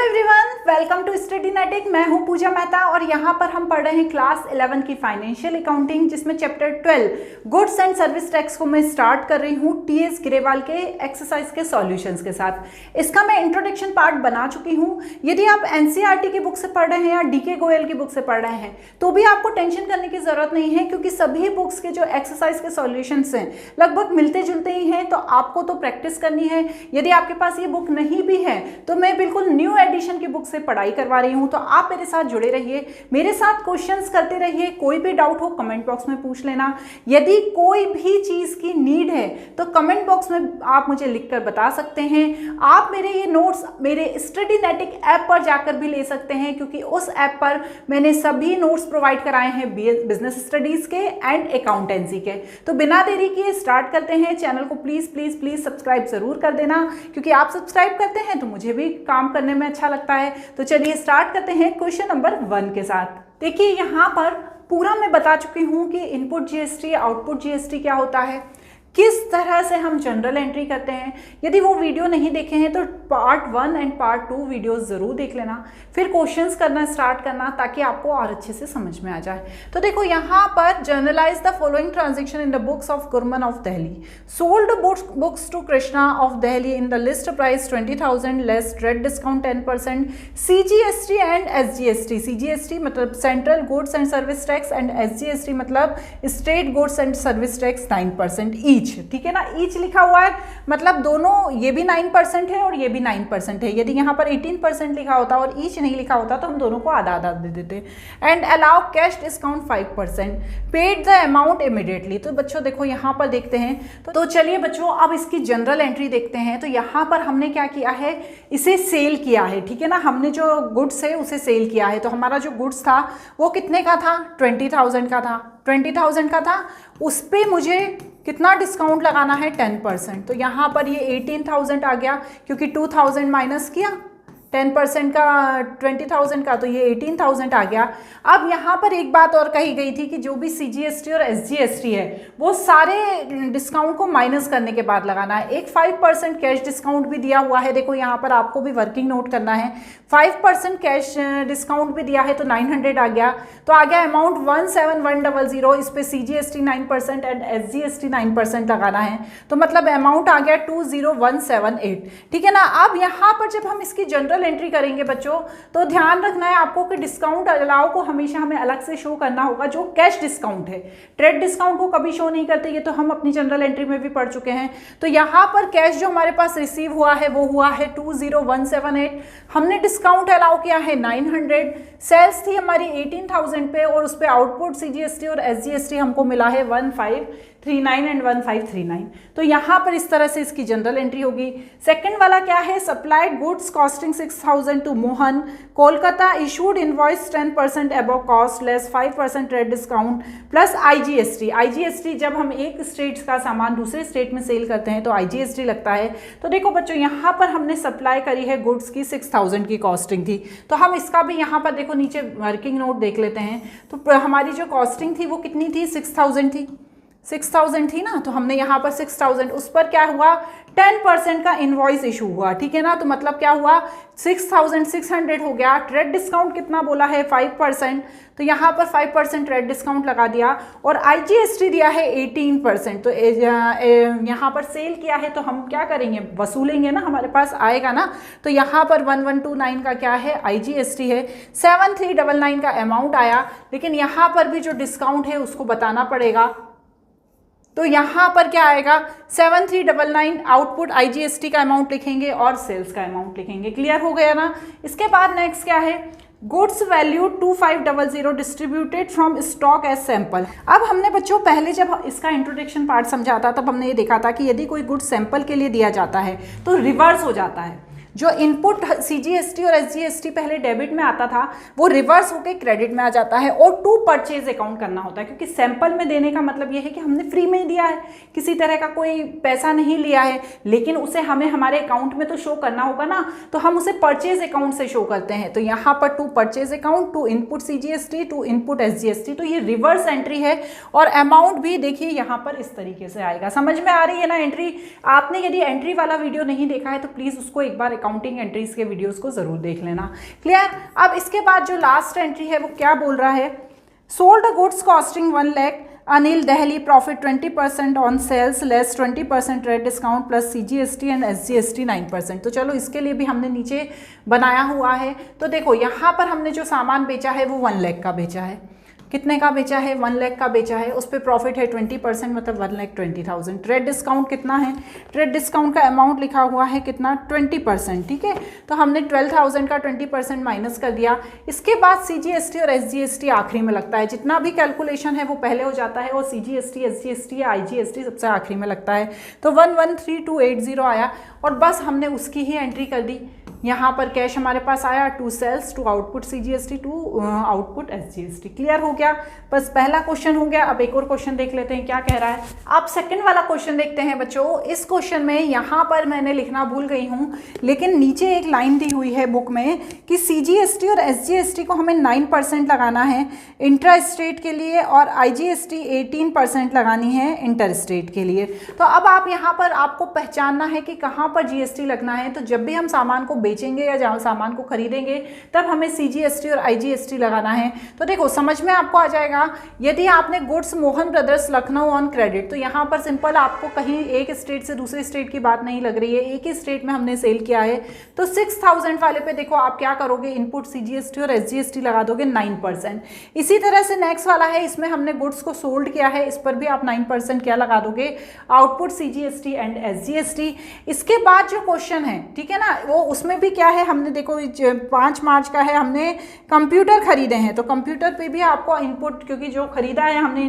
Everyone, welcome to स्टडीनेटिक। मैं हूं पूजा मेहता और यहां पर हम पढ़ रहे हैं क्लास 11 की फाइनेंशियल अकाउंटिंग, जिसमें chapter 12 goods and service tax को मैं स्टार्ट कर रही हूं टीएस ग्रेवाल के एक्सरसाइज के सॉल्यूशंस के साथ। इसका मैं इंट्रोडक्शन पार्ट बना चुकी हूं। यदि आप एनसीईआरटी की बुक से पढ़ रहे हैं या डीके गोयल की बुक से पढ़ रहे हैं तो भी आपको टेंशन करने की जरूरत नहीं है, क्योंकि सभी बुक्स के जो एक्सरसाइज के सॉल्यूशंस हैं लगभग मिलते जुलते ही हैं। तो आपको तो प्रैक्टिस करनी है। यदि आपके पास ये बुक नहीं भी है तो मैं बिल्कुल न्यू एडिशन की बुक से पढ़ाई करवा रही हूं, तो आप मेरे साथ जुड़े रहिए, मेरे साथ क्वेश्चंस करते रहिए। कोई भी डाउट हो कमेंट बॉक्स में पूछ लेना। यदि कोई भी चीज की नीड है तो कमेंट बॉक्स में आप मुझे लिखकर बता सकते हैं। आप मेरे ये नोट्स मेरे स्टडीनेटिक ऐप पर जाकर भी ले सकते हैं, क्योंकि उस ऐप पर मैंने सभी नोट्स प्रोवाइड कराए हैं बिजनेस स्टडीज के एंड अकाउंटेंसी के। तो बिना देरी किए स्टार्ट करते हैं। चैनल को प्लीज प्लीज प्लीज सब्सक्राइब जरूर कर देना, क्योंकि आप सब्सक्राइब करते हैं तो मुझे भी काम करने में अच्छा लगता है। तो चलिए स्टार्ट करते हैं क्वेश्चन नंबर 1 के साथ। देखिए यहाँ पर पूरा मैं बता चुकी हूँ कि इनपुट जीएसटी आउटपुट जीएसटी क्या होता है, किस तरह से हम जनरल एंट्री करते हैं। यदि वो वीडियो नहीं देखे हैं तो पार्ट 1 एंड पार्ट 2 वीडियोस जरूर देख लेना, फिर क्वेश्चंस करना स्टार्ट करना, ताकि आपको और अच्छे से समझ में आ जाए। तो देखो यहाँ पर journalize the following transaction in the books of Gurman of Delhi, sold books to Krishna of Delhi in the list price 20,000 less trade discount 10%, CGST and SGST. CGST मतलब central goods and service tax and SGST मतलब state goods and service tax 9% each. ठीक है ना, each लिखा हुआ है मतलब दोनों, ये भी 9% है और ये भी 9% है। यदि यहाँ पर 18% लिखा होता और ईच नहीं लिखा होता तो हम दोनों को आधा आधा दे देते। And allow cash discount 5%, paid the amount immediately. तो बच्चों देखो यहाँ पर देखते हैं, तो चलिए बच्चों अब इसकी जनरल एंट्री देखते हैं। तो यहाँ पर हमने क्या किया है, इसे सेल किया है। ठीक है ना, हमने जो गुड्स है उसे सेल किया है। तो हमारा जो गुड्स था वो कितने का था, 20,000 का था। 20,000 का था, उस पर मुझे कितना डिस्काउंट लगाना है, 10%। तो यहाँ पर ये 18,000 आ गया, क्योंकि 2,000 माइनस किया 10% का 20,000 का, तो ये 18,000 आ गया। अब यहाँ पर एक बात और कही गई थी कि जो भी सीजीएसटी और एसजीएसटी है वो सारे डिस्काउंट को माइनस करने के बाद लगाना है। एक 5% कैश डिस्काउंट भी दिया हुआ है। देखो यहाँ पर आपको भी वर्किंग नोट करना है। 5% कैश डिस्काउंट भी दिया है, तो 900 आ गया। तो आ गया अमाउंट 17,100। इस पे सीजीएसटी 9% एंड एसजीएसटी 9% लगाना है, तो मतलब अमाउंट आ गया 20,178। ठीक है ना। अब यहाँ पर जब हम इसकी जनरल एंट्री करेंगे बच्चों, तो ध्यान रखना है आपको कि डिस्काउंट अलाउ को हमेशा हमें अलग से शो करना होगा, जो कैश डिस्काउंट है। ट्रेड डिस्काउंट को कभी शो नहीं करते, ये तो हम अपनी जनरल एंट्री में भी पढ़ चुके हैं। तो यहाँ पर कैश जो हमारे पास रिसीव हुआ है वो हुआ है 20,178। हमने डिस्काउंट अलाउ किया है 900। सेल्स थी हमारी 18,000 पे, और उस पर आउटपुट सीजीएसटी और एसजीएसटी हमको मिला है 1539 एंड 1539। तो यहाँ पर इस तरह से इसकी जनरल एंट्री होगी। सेकंड वाला क्या है, supplied goods costing 6,000 to Mohan Kolkata, issued invoice 10% above cost less 5% trade discount plus IGST. IGST जब हम एक स्टेट का सामान दूसरे स्टेट में सेल करते हैं तो आईजीएसटी लगता है। तो देखो बच्चों यहाँ पर हमने सप्लाई करी है गुड्स की 6,000 की कॉस्टिंग थी, तो हम इसका भी यहाँ पर देखो नीचे वर्किंग नोट देख लेते हैं। तो हमारी जो कॉस्टिंग थी वो कितनी थी, 6,000 थी। 6,000 थी ना, तो हमने यहाँ पर 6,000, उस पर क्या हुआ, 10% का इनवॉइस इशू हुआ। ठीक है ना, तो मतलब क्या हुआ, 6,600 हो गया। ट्रेड डिस्काउंट कितना बोला है, 5%, तो यहाँ पर 5% ट्रेड डिस्काउंट लगा दिया। और आईजीएसटी दिया है 18%। तो यहाँ पर सेल किया है तो हम क्या करेंगे, वसूलेंगे ना, हमारे पास आएगा ना। तो यहाँ पर 1129 का क्या है, आईजीएसटी है। 7399 का अमाउंट आया, लेकिन यहाँ पर भी जो डिस्काउंट है उसको बताना पड़ेगा। तो यहाँ पर क्या आएगा, 7399 आउटपुट आईजीएसटी का अमाउंट लिखेंगे और सेल्स का अमाउंट लिखेंगे। क्लियर हो गया ना। इसके बाद नेक्स्ट क्या है, goods value 2500 distributed from stock as sample. अब हमने बच्चों पहले जब इसका इंट्रोडक्शन पार्ट समझा था तब हमने ये देखा था कि यदि कोई गुड्स सैंपल के लिए दिया जाता है तो रिवर्स हो जाता है। जो इनपुट सीजीएसटी और एसजीएसटी पहले डेबिट में आता था वो रिवर्स होकर क्रेडिट में आ जाता है और टू परचेज अकाउंट करना होता है, क्योंकि सैंपल में देने का मतलब ये है कि हमने फ्री में ही दिया है, किसी तरह का कोई पैसा नहीं लिया है, लेकिन उसे हमें हमारे अकाउंट में तो शो करना होगा ना, तो हम उसे परचेज अकाउंट से शो करते हैं। तो यहाँ पर to purchase account, to input CGST, to input SGST, तो ये रिवर्स एंट्री है। और अमाउंट भी देखिए यहाँ पर इस तरीके से आएगा। समझ में आ रही है ना एंट्री। आपने यदि एंट्री वाला वीडियो नहीं देखा है तो प्लीज उसको एक बार अकाउंटिंग एंट्रीज के वीडियोस को जरूर देख लेना। क्लियर। अब इसके बाद जो लास्ट एंट्री है वो क्या बोल रहा है, sold goods costing 1 lakh, Anil Delhi profit 20% on sales less 20% trade discount plus CGST and SGST 9%। तो चलो इसके लिए भी हमने नीचे बनाया हुआ है। तो देखो यहाँ पर हमने जो सामान बेचा है वो 1 लाख का बेचा है। कितने का बेचा है, 1 लाख का बेचा है, उस पर प्रॉफिट है 20% मतलब 1,20,000। ट्रेड डिस्काउंट कितना है, ट्रेड डिस्काउंट का अमाउंट लिखा हुआ है कितना, 20%। ठीक है, तो हमने 12,000 का 20% माइनस कर दिया। इसके बाद CGST और SGST आखिरी में लगता है। जितना भी कैलकुलेशन है वो पहले हो जाता है और CGST, SGST या IGST सबसे आखिरी में लगता है। तो 113280 आया और बस हमने उसकी ही एंट्री कर दी। यहाँ पर कैश हमारे पास आया, 2 sales, 2 output CGST, 2 output SGST। Clear हो गया, बस पहला क्वेश्चन हो गया। अब एक और क्वेश्चन देख लेते हैं क्या कह रहा है। आप सेकंड वाला क्वेश्चन देखते हैं बच्चों। इस क्वेश्चन में यहाँ पर मैंने लिखना भूल गई हूँ, लेकिन नीचे एक लाइन दी हुई है बुक में कि CGST और SGST को हमें 9% लगाना है इंट्रा स्टेट के लिए और IGST 18% लगानी है इंटर स्टेट के लिए। तो अब आप यहाँ पर आपको पहचानना है कि कहाँ पर GST लगना है। तो जब भी हम सामान को बेचेंगे या जहाँ सामान को खरीदेंगे तब हमें CGST और IGST लगाना है। तो देखो समझ में आपको आ जाएगा। यदि आपने goods Mohan brothers Lucknow on credit, तो यहाँ पर सिंपल आपको कहीं एक स्टेट से दूसरे स्टेट की बात नहीं लग रही है, एक ही स्टेट में हमने सेल किया है। तो 6,000 वाले पे देखो आप क्या करोगे, इनपुट CGST और SGST लगा दोगे 9%। इसी तरह से नेक्स्ट वाला है, इसमें हमने गुड्स को सोल्ड किया है, इस पर भी आप 9% क्या लगा दोगे, आउटपुट CGST एंड SGST। इसके बाद जो क्वेश्चन है, ठीक है ना, वो उसमें भी क्या है, हमने देखो 5 मार्च का है, हमने कंप्यूटर खरीदे हैं। तो कंप्यूटर पे भी आपको इनपुट, क्योंकि जो खरीदा है हमने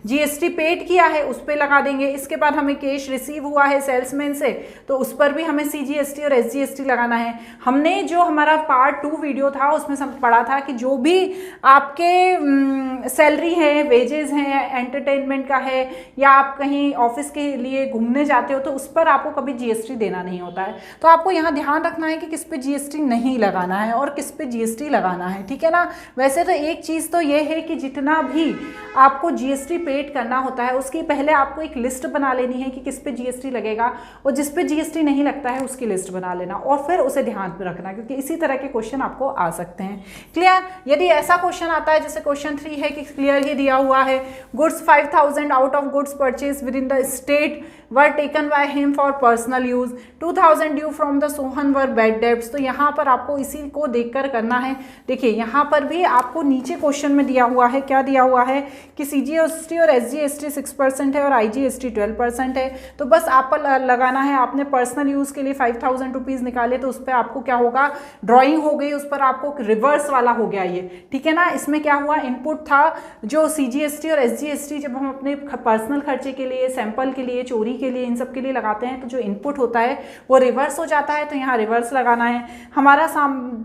GST पेड किया है उस पर लगा देंगे। इसके बाद हमें कैश रिसीव हुआ है सेल्समैन से, तो उस पर भी हमें CGST और SGST लगाना है। हमने जो हमारा पार्ट 2 वीडियो था उसमें सब पढ़ा था कि जो भी आपके सैलरी है, वेजेस हैं, एंटरटेनमेंट का है, या आप कहीं ऑफिस के लिए घूमने जाते हो तो उस पर आपको कभी GST देना नहीं होता है। तो आपको यहाँ ध्यान रखना है कि किस पे GST नहीं लगाना है और किस पे GST लगाना है। ठीक है ना। वैसे तो एक चीज़ तो ये है कि जितना भी आपको GST पेड करना होता है उसकी पहले आपको एक लिस्ट बना लेनी है कि किस पे GST लगेगा, और जिस पे GST नहीं लगता है उसकी लिस्ट बना लेना और फिर उसे ध्यान में रखना, क्योंकि इसी तरह के क्वेश्चन आपको आ सकते हैं। क्लियर। यदि ऐसा क्वेश्चन आता है जैसे क्वेश्चन 3 है कि क्लियर ही दिया हुआ है, goods 5,000 out of goods purchase with in the state were taken by him for personal use, 2,000 due from the Sohan were bad debts. तो यहाँ पर आपको इसी को देखकर करना है। देखिए यहाँ पर भी आपको नीचे क्वेश्चन में दिया हुआ है, क्या दिया हुआ है कि CGST और SGST 6% है और IGST 12% है। तो बस आप पर लगाना है, आपने पर्सनल यूज़ के लिए 5,000 रुपीज़ निकाले तो उस पर आपको क्या होगा, ड्राइंग हो गई, उस पर आपको रिवर्स वाला हो गया ये। ठीक है ना। इसमें क्या हुआ, इनपुट था जो CGST और SGST जब हम अपने पर्सनल खर्चे के लिए, सैंपल के लिए, चोरी के लिए, इन सब के लिए लगाते हैं तो जो इनपुट होता है वो रिवर्स हो जाता है। तो यहाँ रिवर्स लगाना है। हमारा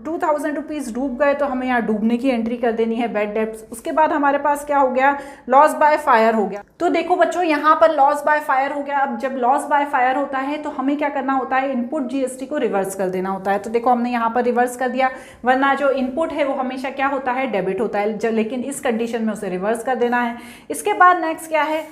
2,000 रुपीज़ डूब गए तो हमें यहाँ डूबने की एंट्री कर देनी है, बैड डेब्ट्स। उसके बाद हमारे पास क्या हो गया, लॉस बाय फायर हो गया। तो देखो बच्चों यहाँ पर लॉस बाय फायर हो गया। अब जब लॉस बाय फायर होता है तो हमें क्या करना होता है, इनपुट GST को रिवर्स कर देना होता है। तो देखो हमने यहाँ पर रिवर्स कर दिया, वरना जो इनपुट है वो हमेशा क्या होता है, डेबिट होता है, लेकिन इस कंडीशन में उसे रिवर्स कर देना है। इसके बाद नेक्स्ट क्या है,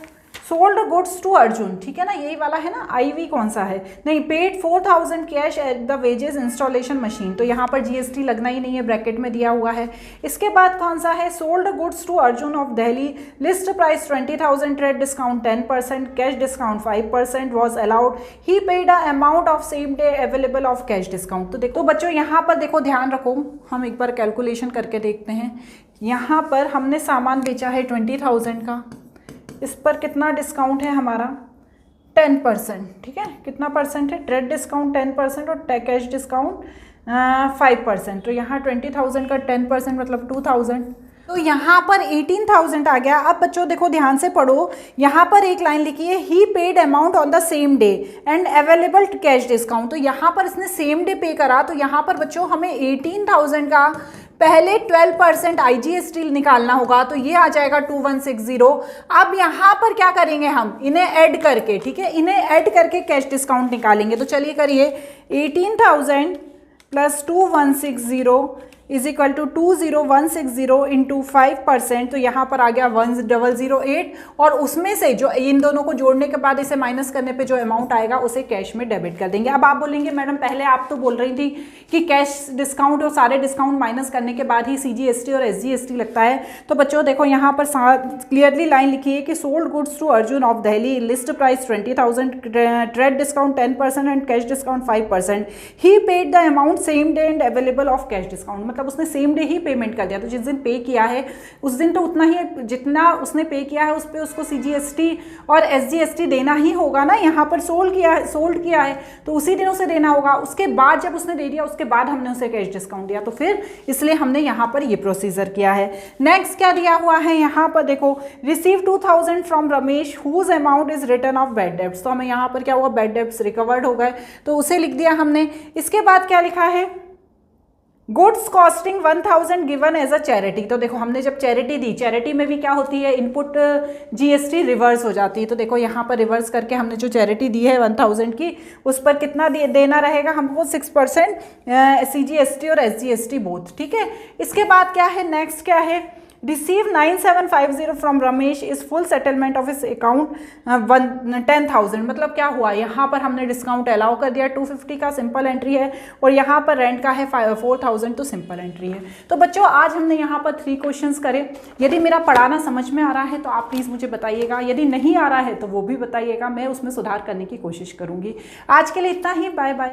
सोल्ड गुड्स टू अर्जुन। ठीक है ना, यही वाला है ना, IV कौन सा है, नहीं, paid 4,000 cash at the wages installation machine. तो यहाँ पर GST लगना ही नहीं है, ब्रैकेट में दिया हुआ है। इसके बाद कौन सा है, sold goods to Arjun of Delhi, list price 20,000, trade discount 10%, cash discount 5% was allowed, he paid a amount of same day available of cash discount. तो देखो बच्चों यहाँ पर देखो ध्यान रखो, हम एक बार कैलकुलेशन करके देखते हैं। यहाँ पर हमने सामान बेचा है 20,000 का, इस पर कितना डिस्काउंट है हमारा, 10%। ठीक है, कितना परसेंट है, ट्रेड डिस्काउंट 10% और कैश डिस्काउंट 5%। तो यहाँ 20,000 का 10% मतलब 2,000। तो यहाँ पर 18,000 आ गया। अब बच्चों देखो ध्यान से पढ़ो, यहाँ पर एक लाइन लिखी है, he paid amount on the same day and available cash discount. तो यहाँ पर इसने सेम डे पे करा, तो यहाँ पर बच्चों हमें 18,000 का पहले 12% IGST निकालना होगा, तो ये आ जाएगा 2160। अब यहाँ पर क्या करेंगे, हम इन्हें ऐड करके, ठीक है, इन्हें ऐड करके कैश डिस्काउंट निकालेंगे। तो चलिए करिए, 18,000 plus 2160 is equal to 20160 into 5%, तो यहाँ पर आ गया 1008, और उसमें से जो इन दोनों को जोड़ने के बाद इसे माइनस करने पे जो अमाउंट आएगा उसे कैश में डेबिट कर देंगे। अब आप बोलेंगे मैडम पहले आप तो बोल रही थी कि कैश डिस्काउंट और सारे डिस्काउंट माइनस करने के बाद ही CGST और SGST लगता है। तो बच्चों देखो यहाँ पर क्लियरली लाइन लिखी है कि sold goods to Arjun of Delhi, list price 20,000, trade discount 10% and cash discount 5%, he paid the amount same day and available of cash discount, मतलब उसने सेम डे ही पेमेंट कर दिया। तो जिस दिन पे किया है उस दिन तो उतना ही जितना उसने पे किया है उस पर उसको CGST और SGST देना ही होगा ना। यहाँ पर सोल्ड किया है तो उसी दिन उसे देना होगा। उसके बाद जब उसने दे दिया उसके बाद हमने उसे कैश डिस्काउंट दिया, तो फिर इसलिए हमने यहाँ पर ये प्रोसीजर किया है। नेक्स्ट क्या दिया हुआ है यहाँ पर देखो, receive 2000 from Ramesh whose amount is return of bad debts, तो हमें यहाँ पर क्या हुआ, बैड डेब्ट्स रिकवर्ड हो गए, तो उसे लिख दिया हमने। इसके बाद क्या लिखा है, goods costing 1000 given as a charity, तो देखो हमने जब चैरिटी दी, चैरिटी में भी क्या होती है, इनपुट GST रिवर्स हो जाती है। तो देखो यहाँ पर रिवर्स करके हमने जो चैरिटी दी है 1000 की, उस पर कितना देना रहेगा हमको, 6% CGST और SGST बोथ, ठीक है। इसके बाद क्या है, नेक्स्ट क्या है, receive 9750 from Ramesh is full settlement of इस अकाउंट 10,000, मतलब क्या हुआ, यहाँ पर हमने डिस्काउंट अलाउ कर दिया 250 का, सिंपल एंट्री है, और यहाँ पर रेंट का है 4000, तो सिंपल एंट्री है। तो बच्चों आज हमने यहाँ पर 3 क्वेश्चंस करे। यदि मेरा पढ़ाना समझ में आ रहा है तो आप प्लीज़ मुझे बताइएगा, यदि नहीं आ रहा है तो वो भी बताइएगा, मैं उसमें सुधार करने की कोशिश करूँगी। आज के लिए इतना ही, बाय बाय।